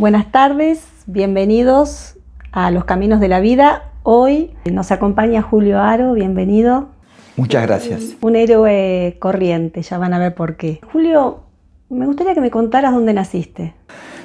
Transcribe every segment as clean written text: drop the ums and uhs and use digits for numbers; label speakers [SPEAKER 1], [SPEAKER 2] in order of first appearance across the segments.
[SPEAKER 1] Buenas tardes, bienvenidos a Los Caminos de la Vida. Hoy nos acompaña Julio Aro, bienvenido.
[SPEAKER 2] Muchas gracias.
[SPEAKER 1] Un héroe corriente, ya van a ver por qué. Julio, me gustaría que me contaras dónde naciste.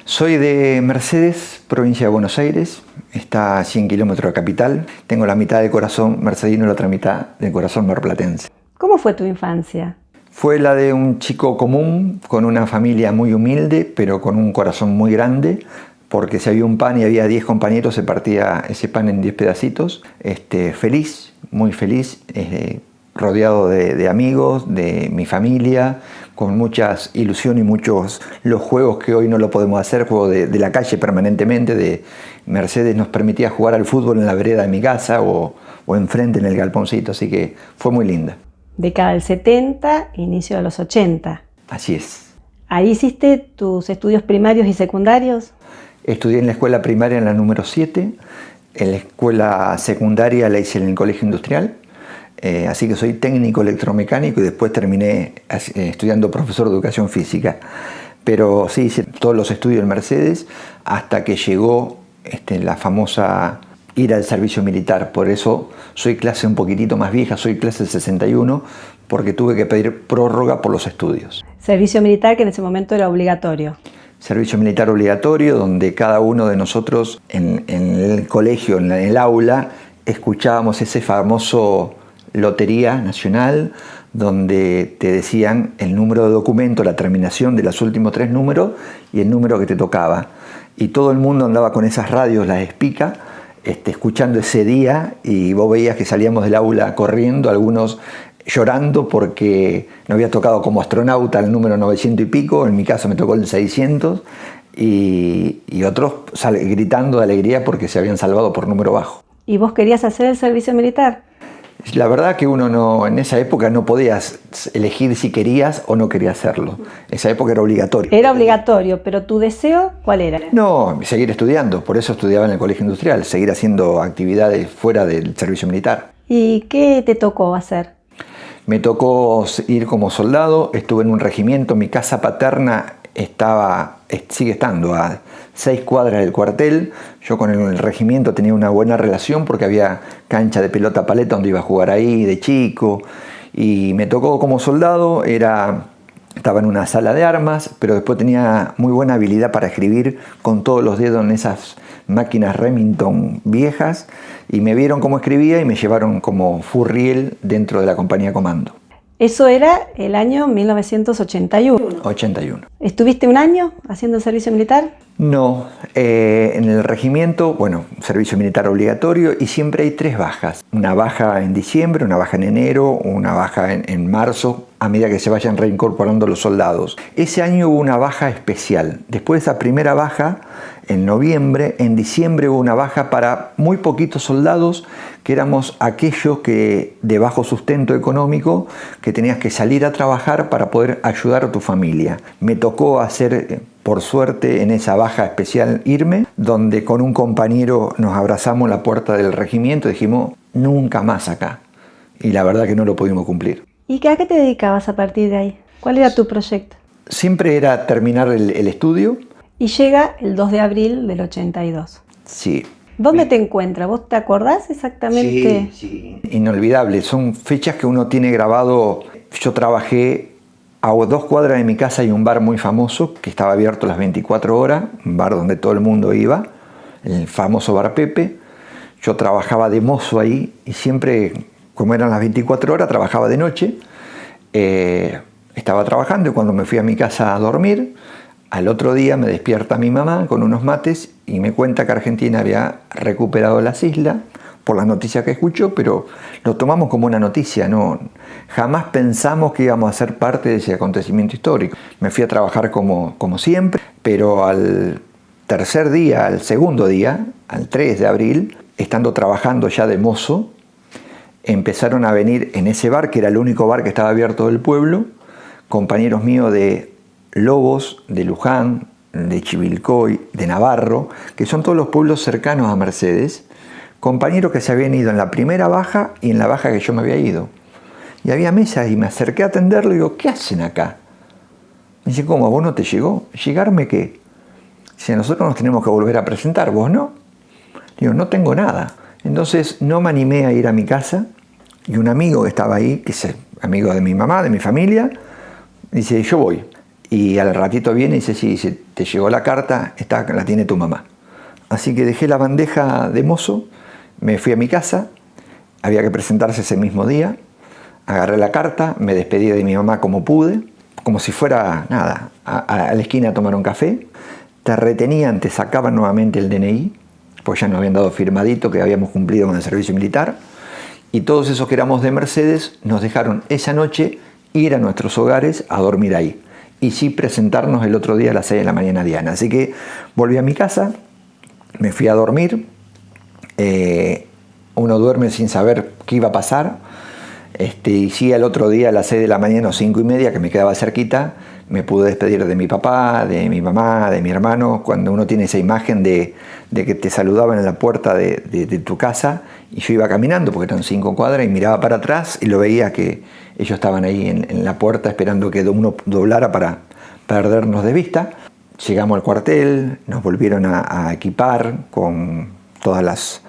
[SPEAKER 2] Soy de Mercedes, provincia de Buenos Aires. Está a 100 kilómetros de capital. Tengo la mitad del corazón mercedino y la otra mitad del corazón marplatense.
[SPEAKER 1] ¿Cómo fue tu infancia?
[SPEAKER 2] Fue la de un chico común, con una familia muy humilde, pero con un corazón muy grande, porque si había un pan y había 10 compañeros, se partía ese pan en 10 pedacitos. Feliz, muy feliz, rodeado de amigos, de mi familia, con muchas ilusiones y muchos los juegos que hoy no lo podemos hacer, juegos de la calle permanentemente. De Mercedes nos permitía jugar al fútbol en la vereda de mi casa o enfrente en el galponcito, así que fue muy linda.
[SPEAKER 1] Década del 70, inicio de los 80.
[SPEAKER 2] Así es.
[SPEAKER 1] ¿Ahí hiciste tus estudios primarios y secundarios?
[SPEAKER 2] Estudié en la escuela primaria en la número 7, en la escuela secundaria la hice en el colegio industrial, así que soy técnico electromecánico y después terminé estudiando profesor de educación física. Pero sí, hice todos los estudios en Mercedes hasta que llegó la famosa ir al servicio militar. Por eso soy clase un poquitito más vieja, soy clase 61, porque tuve que pedir prórroga por los estudios.
[SPEAKER 1] Servicio militar que en ese momento era obligatorio.
[SPEAKER 2] Servicio militar obligatorio, donde cada uno de nosotros en el colegio, en el aula, escuchábamos ese famoso Lotería Nacional, donde te decían el número de documento, la terminación de los últimos 3 números y el número que te tocaba. Y todo el mundo andaba con esas radios, las Espica, escuchando ese día, y vos veías que salíamos del aula corriendo, algunos llorando porque no había tocado como astronauta el número 900 y pico, en mi caso me tocó el 600, y otros gritando de alegría porque se habían salvado por número bajo.
[SPEAKER 1] ¿Y vos querías hacer el servicio militar?
[SPEAKER 2] La verdad que uno en esa época no podías elegir si querías o no querías hacerlo. Esa época era obligatorio.
[SPEAKER 1] Era obligatorio, pero ¿tu deseo cuál era?
[SPEAKER 2] No, seguir estudiando. Por eso estudiaba en el colegio industrial, seguir haciendo actividades fuera del servicio militar.
[SPEAKER 1] ¿Y qué te tocó hacer?
[SPEAKER 2] Me tocó ir como soldado, estuve en un regimiento, mi casa paterna sigue estando a 6 cuadras del cuartel. Yo con el regimiento tenía una buena relación porque había cancha de pelota paleta donde iba a jugar ahí de chico, y me tocó como soldado. Estaba en una sala de armas, pero después tenía muy buena habilidad para escribir con todos los dedos en esas máquinas Remington viejas, y me vieron cómo escribía y me llevaron como furriel dentro de la compañía comando.
[SPEAKER 1] Eso era el año 1981.
[SPEAKER 2] 81.
[SPEAKER 1] ¿Estuviste un año haciendo el servicio militar?
[SPEAKER 2] No, en el regimiento, servicio militar obligatorio, y siempre hay 3 bajas. Una baja en diciembre, una baja en enero, una baja en marzo, a medida que se vayan reincorporando los soldados. Ese año hubo una baja especial. Después de esa primera baja, en noviembre, en diciembre hubo una baja para muy poquitos soldados, que éramos aquellos que de bajo sustento económico, que tenías que salir a trabajar para poder ayudar a tu familia. Me tocó hacer, por suerte, en esa baja especial irme, donde con un compañero nos abrazamos en la puerta del regimiento y dijimos, nunca más acá. Y la verdad que no lo pudimos cumplir.
[SPEAKER 1] ¿Y a qué te dedicabas a partir de ahí? ¿Cuál era tu proyecto?
[SPEAKER 2] Siempre era terminar el estudio.
[SPEAKER 1] Y llega el 2 de abril del 82.
[SPEAKER 2] Sí.
[SPEAKER 1] ¿Dónde te encuentras? ¿Vos te acordás exactamente?
[SPEAKER 2] Sí. Inolvidable. Son fechas que uno tiene grabado. Yo trabajé a 2 cuadras de mi casa, hay un bar muy famoso que estaba abierto las 24 horas, un bar donde todo el mundo iba, el famoso Bar Pepe. Yo trabajaba de mozo ahí y siempre, como eran las 24 horas, trabajaba de noche. Estaba trabajando y cuando me fui a mi casa a dormir, al otro día me despierta mi mamá con unos mates y me cuenta que Argentina había recuperado las islas por las noticias que escuchó, pero lo tomamos como una noticia, no, jamás pensamos que íbamos a ser parte de ese acontecimiento histórico. Me fui a trabajar como siempre, pero al tercer día, al segundo día, al 3 de abril, estando trabajando ya de mozo, empezaron a venir en ese bar, que era el único bar que estaba abierto del pueblo, compañeros míos de Lobos, de Luján, de Chivilcoy, de Navarro, que son todos los pueblos cercanos a Mercedes, compañeros que se habían ido en la primera baja y en la baja que yo me había ido. Y había mesas y me acerqué a atenderlo y digo, ¿qué hacen acá? Me dice, ¿cómo? ¿A vos no te llegó? ¿Llegarme qué? Dice, nosotros nos tenemos que volver a presentar, ¿vos no? Digo, no tengo nada. Entonces no me animé a ir a mi casa y un amigo que estaba ahí, que es amigo de mi mamá, de mi familia, dice, yo voy. Y al ratito viene y dice, sí, dice, te llegó la carta, la tiene tu mamá. Así que dejé la bandeja de mozo, me fui a mi casa, había que presentarse ese mismo día, agarré la carta, me despedí de mi mamá como pude, como si fuera, nada, a la esquina a tomar un café. Te retenían, te sacaban nuevamente el DNI, pues ya nos habían dado firmadito que habíamos cumplido con el servicio militar, y todos esos que éramos de Mercedes nos dejaron esa noche ir a nuestros hogares a dormir ahí, y sí presentarnos el otro día a las 6 de la mañana a Diana. Así que volví a mi casa, me fui a dormir, uno duerme sin saber qué iba a pasar, y sí, al otro día a las 6 de la mañana o 5:30, que me quedaba cerquita, me pude despedir de mi papá, de mi mamá, de mi hermano, cuando uno tiene esa imagen de que te saludaban en la puerta de tu casa, y yo iba caminando, porque eran 5 cuadras, y miraba para atrás y lo veía que ellos estaban ahí en la puerta esperando que uno doblara para perdernos de vista. Llegamos al cuartel, nos volvieron a equipar con todas las...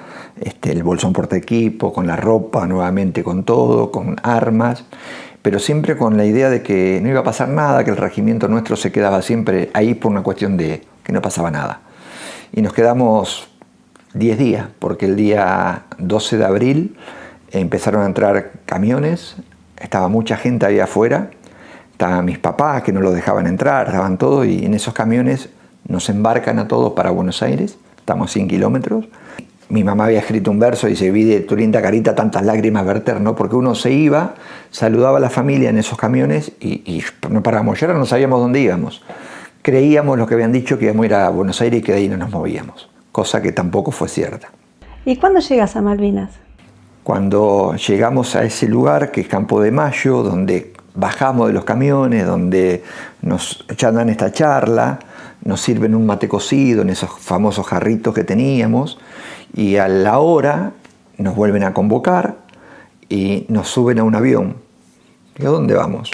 [SPEAKER 2] el bolsón portaequipo, con la ropa, nuevamente con todo, con armas, pero siempre con la idea de que no iba a pasar nada, que el regimiento nuestro se quedaba siempre ahí por una cuestión de que no pasaba nada. Y nos quedamos 10 días, porque el día 12 de abril empezaron a entrar camiones, estaba mucha gente ahí afuera, estaban mis papás que no los dejaban entrar, estaban todos, y en esos camiones nos embarcan a todos para Buenos Aires, estamos 100 kilómetros. Mi mamá había escrito un verso y dice, vi de tu linda carita tantas lágrimas verter, ¿no? Porque uno se iba, saludaba a la familia en esos camiones y no parábamos llorar, no sabíamos dónde íbamos. Creíamos lo que habían dicho, que íbamos a ir a Buenos Aires y que de ahí no nos movíamos, cosa que tampoco fue cierta.
[SPEAKER 1] ¿Y cuándo llegas a Malvinas?
[SPEAKER 2] Cuando llegamos a ese lugar que es Campo de Mayo, donde bajamos de los camiones, donde nos dan esta charla, nos sirven un mate cocido en esos famosos jarritos que teníamos, y a la hora nos vuelven a convocar y nos suben a un avión. ¿Y a dónde vamos?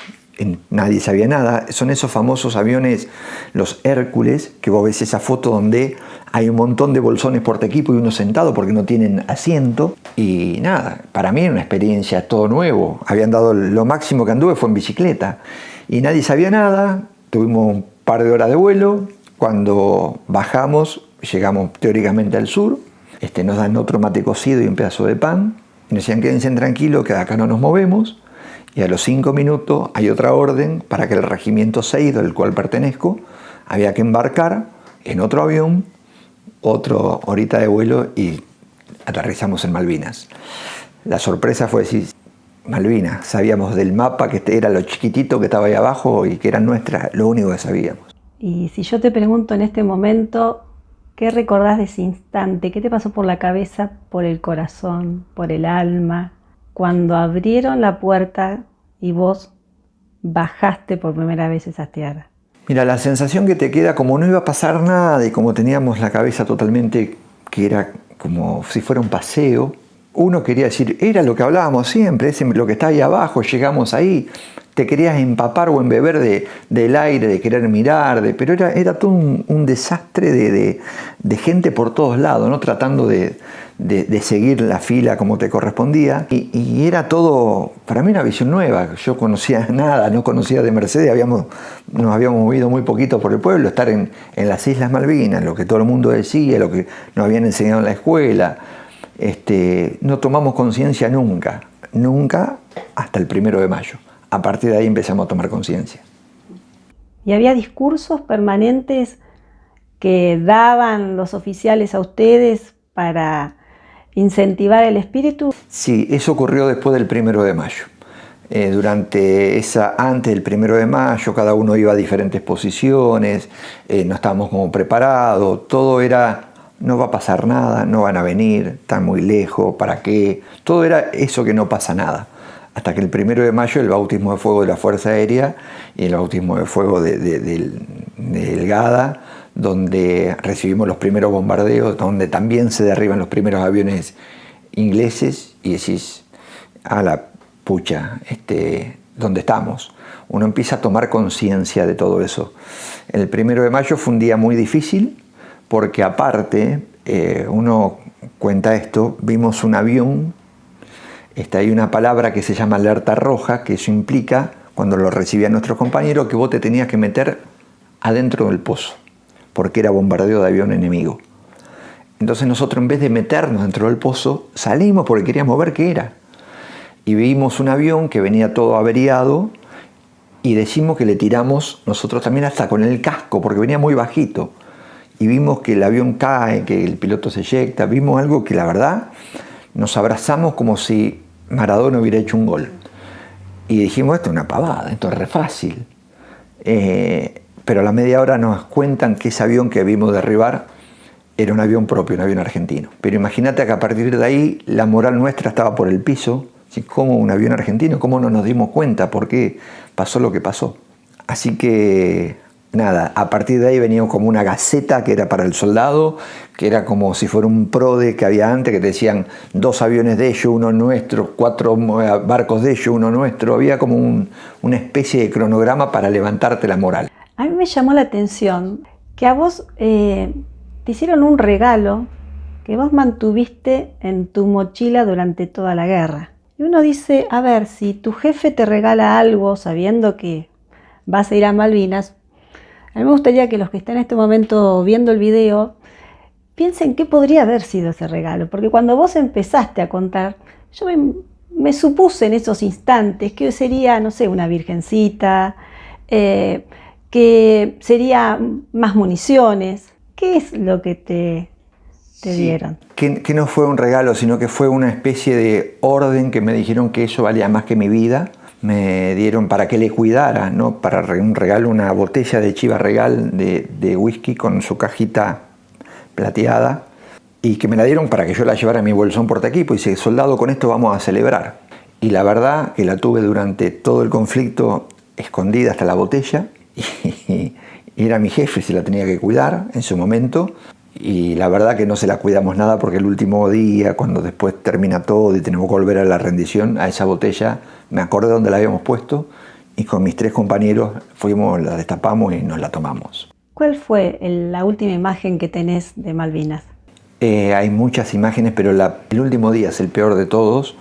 [SPEAKER 2] Nadie sabía nada. Son esos famosos aviones, los Hércules, que vos ves esa foto donde hay un montón de bolsones portaequipo y uno sentado porque no tienen asiento. Y nada, para mí era una experiencia todo nuevo. Habían dado lo máximo que anduve fue en bicicleta. Y nadie sabía nada. Tuvimos un par de horas de vuelo. Cuando bajamos, llegamos teóricamente al sur. Nos dan otro mate cocido y un pedazo de pan. Y nos decían, quédense tranquilos que de acá no nos movemos. Y a los 5 minutos hay otra orden para que el regimiento 6, del cual pertenezco, había que embarcar en otro avión, otra horita de vuelo, y aterrizamos en Malvinas. La sorpresa fue decir, Malvinas, sabíamos del mapa que era lo chiquitito que estaba ahí abajo y que era nuestra, lo único que sabíamos.
[SPEAKER 1] Y si yo te pregunto en este momento, ¿qué recordás de ese instante? ¿Qué te pasó por la cabeza, por el corazón, por el alma, cuando abrieron la puerta y vos bajaste por primera vez esas tierras?
[SPEAKER 2] Mira, la sensación que te queda, como no iba a pasar nada y como teníamos la cabeza totalmente, que era como si fuera un paseo, uno quería decir, era lo que hablábamos siempre, es lo que está ahí abajo, llegamos ahí, te querías empapar o embeber del aire, de querer mirar, pero era todo un desastre de gente por todos lados, ¿no? Tratando de seguir la fila como te correspondía, y era todo, para mí, una visión nueva. Yo conocía nada, no conocía de Mercedes, nos habíamos movido muy poquito por el pueblo, estar en las Islas Malvinas, lo que todo el mundo decía, lo que nos habían enseñado en la escuela. No tomamos conciencia nunca hasta el 1 de mayo. A partir de ahí empezamos a tomar conciencia.
[SPEAKER 1] ¿Y había discursos permanentes que daban los oficiales a ustedes para incentivar el espíritu?
[SPEAKER 2] Sí, eso ocurrió después del 1 de mayo. Antes del 1 de mayo, cada uno iba a diferentes posiciones, no estábamos como preparados, todo era, no va a pasar nada, no van a venir, están muy lejos, ¿para qué? Todo era eso, que no pasa nada. Hasta que el 1 de mayo, el bautismo de fuego de la Fuerza Aérea y el bautismo de fuego del GADA, donde recibimos los primeros bombardeos, donde también se derriban los primeros aviones ingleses, y decís, a la pucha, ¿dónde estamos? Uno empieza a tomar conciencia de todo eso. El 1 de mayo fue un día muy difícil, porque aparte, uno cuenta esto, vimos un avión, hay una palabra que se llama alerta roja, que eso implica, cuando lo recibían nuestros compañeros, que vos te tenías que meter adentro del pozo, porque era bombardeo de avión enemigo. Entonces nosotros, en vez de meternos dentro del pozo, salimos porque queríamos ver qué era. Y vimos un avión que venía todo averiado y decimos que le tiramos nosotros también hasta con el casco, porque venía muy bajito. Y vimos que el avión cae, que el piloto se eyecta. Vimos algo que la verdad nos abrazamos como si Maradona hubiera hecho un gol. Y dijimos, esto es una pavada, esto es re fácil. Pero a la media hora nos cuentan que ese avión que vimos derribar era un avión propio, un avión argentino. Pero imagínate que a partir de ahí la moral nuestra estaba por el piso. ¿Cómo un avión argentino? ¿Cómo no nos dimos cuenta? ¿Por qué pasó lo que pasó? Así que nada, a partir de ahí venía como una gaceta que era para el soldado, que era como si fuera un PRODE que había antes, que te decían 2 aviones de ellos, uno nuestro, 4 barcos de ellos, uno nuestro. Había como una especie de cronograma para levantarte la moral.
[SPEAKER 1] A mí me llamó la atención que a vos te hicieron un regalo que vos mantuviste en tu mochila durante toda la guerra. Y uno dice, a ver, si tu jefe te regala algo sabiendo que vas a ir a Malvinas, a mí me gustaría que los que están en este momento viendo el video piensen qué podría haber sido ese regalo. Porque cuando vos empezaste a contar, yo me supuse en esos instantes que sería, no sé, una virgencita, que sería más municiones. ¿Qué es lo que te dieron?
[SPEAKER 2] Que no fue un regalo, sino que fue una especie de orden que me dijeron que eso valía más que mi vida. Me dieron para que le cuidara, ¿no? Para un regalo, una botella de Chivas Regal de whisky con su cajita plateada, y que me la dieron para que yo la llevara en mi bolsón portaequipo y dice, soldado, con esto vamos a celebrar. Y la verdad que la tuve durante todo el conflicto escondida hasta la botella, y era mi jefe, se la tenía que cuidar en su momento. Y la verdad que no se la cuidamos nada, porque el último día, cuando después termina todo y tenemos que volver a la rendición, a esa botella me acordé dónde la habíamos puesto, y con mis 3 compañeros fuimos, la destapamos y nos la tomamos.
[SPEAKER 1] ¿Cuál fue la última imagen que tenés de Malvinas?
[SPEAKER 2] Hay muchas imágenes, pero el último día es el peor de todos.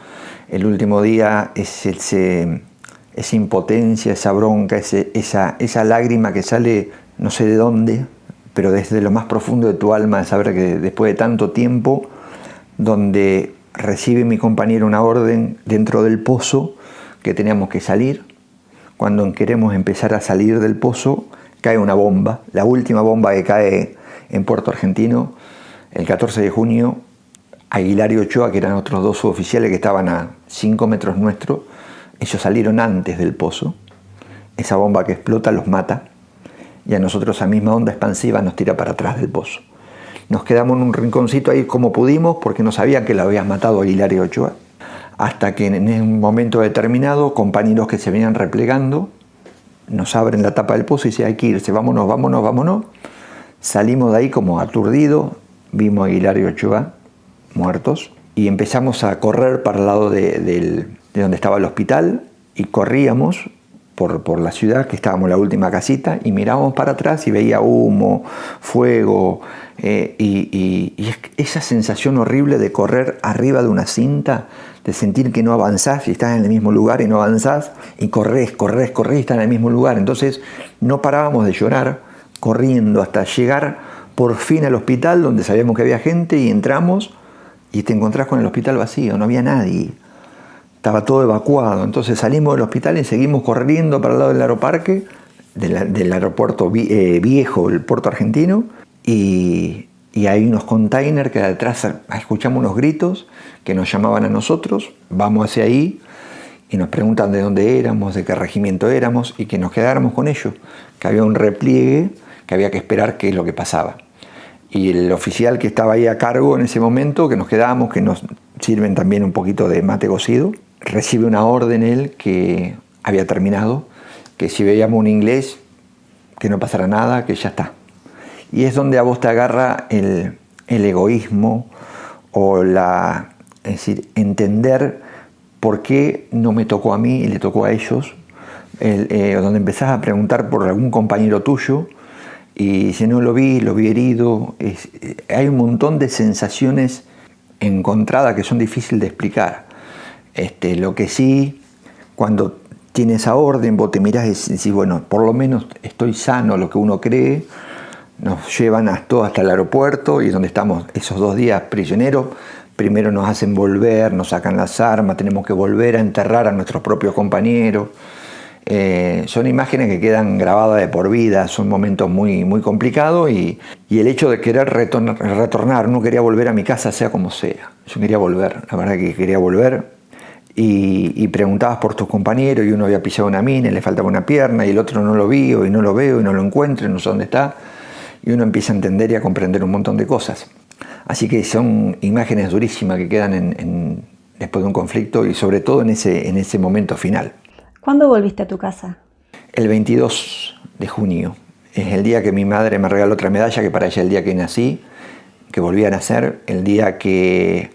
[SPEAKER 2] El último día es esa impotencia, esa bronca, esa lágrima que sale no sé de dónde, pero desde lo más profundo de tu alma, de saber que después de tanto tiempo, donde recibe mi compañero una orden dentro del pozo, que teníamos que salir. Cuando queremos empezar a salir del pozo, cae una bomba, la última bomba que cae en Puerto Argentino, el 14 de junio, Aguilar y Ochoa, que eran otros 2 suboficiales que estaban a 5 metros nuestro, ellos salieron antes del pozo. Esa bomba que explota los mata, y a nosotros esa misma onda expansiva nos tira para atrás del pozo. Nos quedamos en un rinconcito ahí como pudimos, porque no sabían que lo habían matado Aguilar y Ochoa, hasta que en un momento determinado, compañeros que se venían replegando nos abren la tapa del pozo y dicen, hay que irse, vámonos, vámonos, vámonos. Salimos de ahí como aturdidos, vimos a Aguilar y Ochoa muertos, y empezamos a correr para el lado de donde estaba el hospital, y corríamos por la ciudad, que estábamos en la última casita, y mirábamos para atrás y veía humo, fuego, y esa sensación horrible de correr arriba de una cinta, de sentir que no avanzás y estás en el mismo lugar y no avanzás, y corres y estás en el mismo lugar. Entonces no parábamos de llorar, corriendo hasta llegar por fin al hospital, donde sabíamos que había gente, y entramos y te encontrás con el hospital vacío, no había nadie. Estaba todo evacuado. Entonces salimos del hospital y seguimos corriendo para el lado del aeroparque, del aeropuerto viejo, el puerto argentino, y hay unos containers que detrás escuchamos unos gritos que nos llamaban a nosotros. Vamos hacia ahí y nos preguntan de dónde éramos, de qué regimiento éramos, y que nos quedáramos con ellos, que había un repliegue, que había que esperar qué es lo que pasaba. Y el oficial que estaba ahí a cargo en ese momento, que nos quedábamos, que nos sirven también un poquito de mate cocido, recibe una orden él que había terminado, que si veíamos un inglés, que no pasara nada, que ya está. Y es donde a vos te agarra el egoísmo, o es decir, entender por qué no me tocó a mí y le tocó a ellos, donde empezás a preguntar por algún compañero tuyo, Y si no lo vi herido. Hay un montón de sensaciones encontradas que son difíciles de explicar. Lo que sí, cuando tienes esa orden, vos te mirás y decís, bueno, por lo menos estoy sano, lo que uno cree. Nos llevan hasta el aeropuerto y donde estamos esos 2 días prisioneros. Primero nos hacen volver, nos sacan las armas, tenemos que volver a enterrar a nuestros propios compañeros. Son imágenes que quedan grabadas de por vida, son momentos muy, muy complicados y el hecho de querer retornar, no quería volver a mi casa sea como sea. Yo quería volver, la verdad que quería volver y preguntabas por tus compañeros y uno había pisado una mina y le faltaba una pierna y el otro no lo vio y no lo veo y no lo encuentro y no sé dónde está y uno empieza a entender y a comprender un montón de cosas. Así que son imágenes durísimas que quedan después de un conflicto y sobre todo en ese momento final.
[SPEAKER 1] ¿Cuándo volviste a tu casa?
[SPEAKER 2] El 22 de junio. Es el día que mi madre me regaló otra medalla, que para ella es el día que nací, que volví a nacer, el día que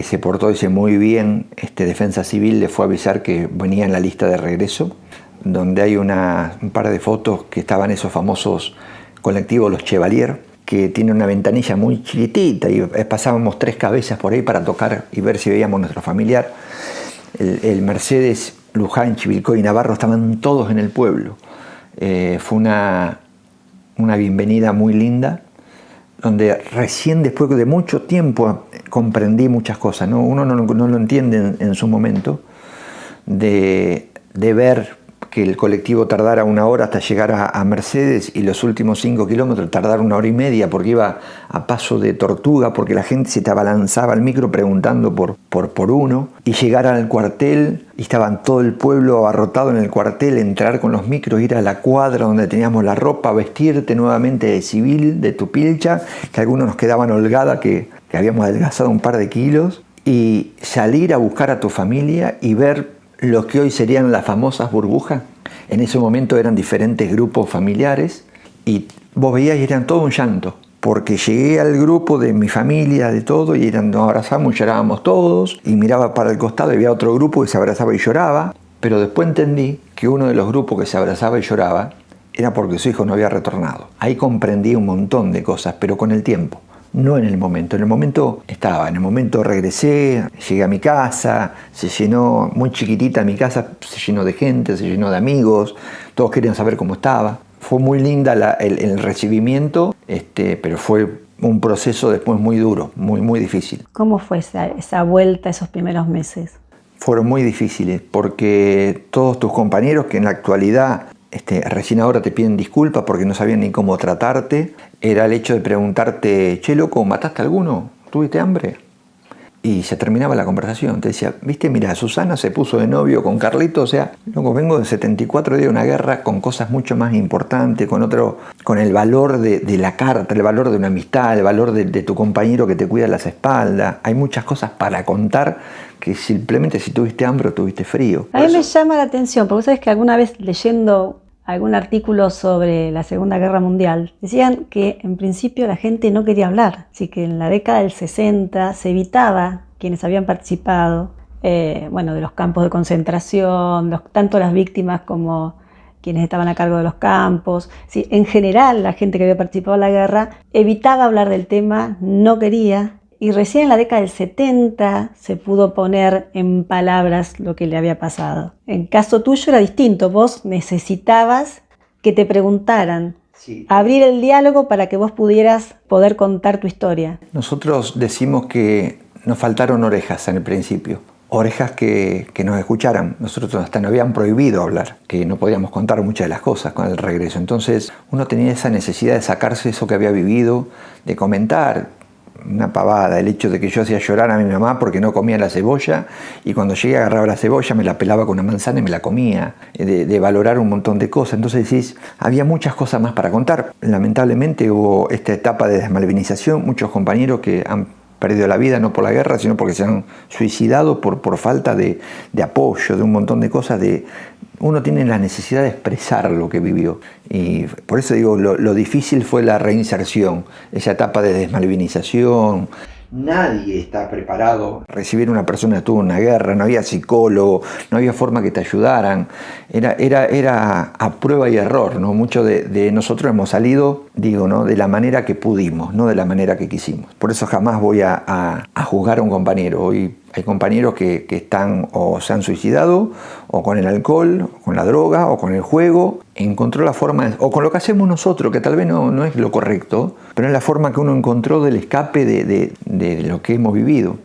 [SPEAKER 2] se portó, dice muy bien, Defensa Civil le fue a avisar que venía en la lista de regreso, donde hay un par de fotos que estaban esos famosos colectivos, los Chevalier, que tiene una ventanilla muy chiquitita y pasábamos 3 cabezas por ahí para tocar y ver si veíamos a nuestro familiar. El Mercedes, Luján, Chivilcoy y Navarro estaban todos en el pueblo. Fue una bienvenida muy linda, donde recién después de mucho tiempo comprendí muchas cosas, ¿no? Uno no lo entiende en su momento, de ver que el colectivo tardara 1 hora hasta llegar a Mercedes y los últimos 5 kilómetros tardar 1 hora y media porque iba a paso de tortuga, porque la gente se te abalanzaba al micro preguntando por uno, y llegar al cuartel y estaban todo el pueblo abarrotado en el cuartel, entrar con los micros, ir a la cuadra donde teníamos la ropa, vestirte nuevamente de civil, de tu pilcha, que algunos nos quedaban holgada, que habíamos adelgazado un par de kilos, y salir a buscar a tu familia y ver lo que hoy serían las famosas burbujas. En ese momento eran diferentes grupos familiares y vos veías y eran todo un llanto, porque llegué al grupo de mi familia, de todo, y nos abrazamos y llorábamos todos, y miraba para el costado y había otro grupo que se abrazaba y lloraba, pero después entendí que uno de los grupos que se abrazaba y lloraba era porque su hijo no había retornado. Ahí comprendí un montón de cosas, pero con el tiempo. No en el momento. En el momento estaba, en el momento regresé, llegué a mi casa, se llenó, muy chiquitita mi casa, se llenó de gente, se llenó de amigos, todos querían saber cómo estaba. Fue muy linda el recibimiento, pero fue un proceso después muy duro, muy, muy difícil.
[SPEAKER 1] ¿Cómo fue esa vuelta, esos primeros meses?
[SPEAKER 2] Fueron muy difíciles porque todos tus compañeros que en la actualidad recién ahora te piden disculpas porque no sabían ni cómo tratarte, era el hecho de preguntarte, che loco, ¿mataste a alguno? ¿Tuviste hambre? Y se terminaba la conversación. Te decía, viste, mira, Susana se puso de novio con Carlito, o sea, loco, vengo de 74 días de una guerra con cosas mucho más importantes, con el valor de la carta, el valor de una amistad, el valor de tu compañero que te cuida las espaldas. Hay muchas cosas para contar que simplemente si tuviste hambre o tuviste frío.
[SPEAKER 1] A mí me llama la atención, porque sabes que alguna vez leyendo algún artículo sobre la Segunda Guerra Mundial, decían que en principio la gente no quería hablar, así que en la década del 60 se evitaba quienes habían participado, de los campos de concentración, tanto las víctimas como quienes estaban a cargo de los campos. Sí, en general la gente que había participado en la guerra evitaba hablar del tema, no quería. Y recién en la década del 70 se pudo poner en palabras lo que le había pasado. En caso tuyo era distinto, vos necesitabas que te preguntaran, sí, abrir el diálogo para que vos pudieras poder contar tu historia.
[SPEAKER 2] Nosotros decimos que nos faltaron orejas en el principio, orejas que nos escucharan. Nosotros hasta nos habían prohibido hablar, que no podíamos contar muchas de las cosas con el regreso. Entonces uno tenía esa necesidad de sacarse eso que había vivido, de comentar. Una pavada, el hecho de que yo hacía llorar a mi mamá porque no comía la cebolla y cuando llegué agarraba la cebolla, me la pelaba con una manzana y me la comía, de valorar un montón de cosas. Entonces decís, había muchas cosas más para contar. Lamentablemente hubo esta etapa de desmalvinización, muchos compañeros que han perdido la vida no por la guerra, sino porque se han suicidado por falta de apoyo, de un montón de cosas. Uno tiene la necesidad de expresar lo que vivió. Y por eso digo, lo difícil fue la reinserción, esa etapa de desmalvinización. Nadie está preparado. Recibir a una persona que estuvo en una guerra, no había psicólogo, no había forma que te ayudaran. Era a prueba y error, ¿no? Muchos de nosotros hemos salido, digo, ¿no? De la manera que pudimos, no de la manera que quisimos. Por eso jamás voy a juzgar a un compañero. Hoy hay compañeros que están o se han suicidado, o con el alcohol, o con la droga, o con el juego. Encontró la forma, o con lo que hacemos nosotros, que tal vez no es lo correcto, pero es la forma que uno encontró del escape de lo que hemos vivido.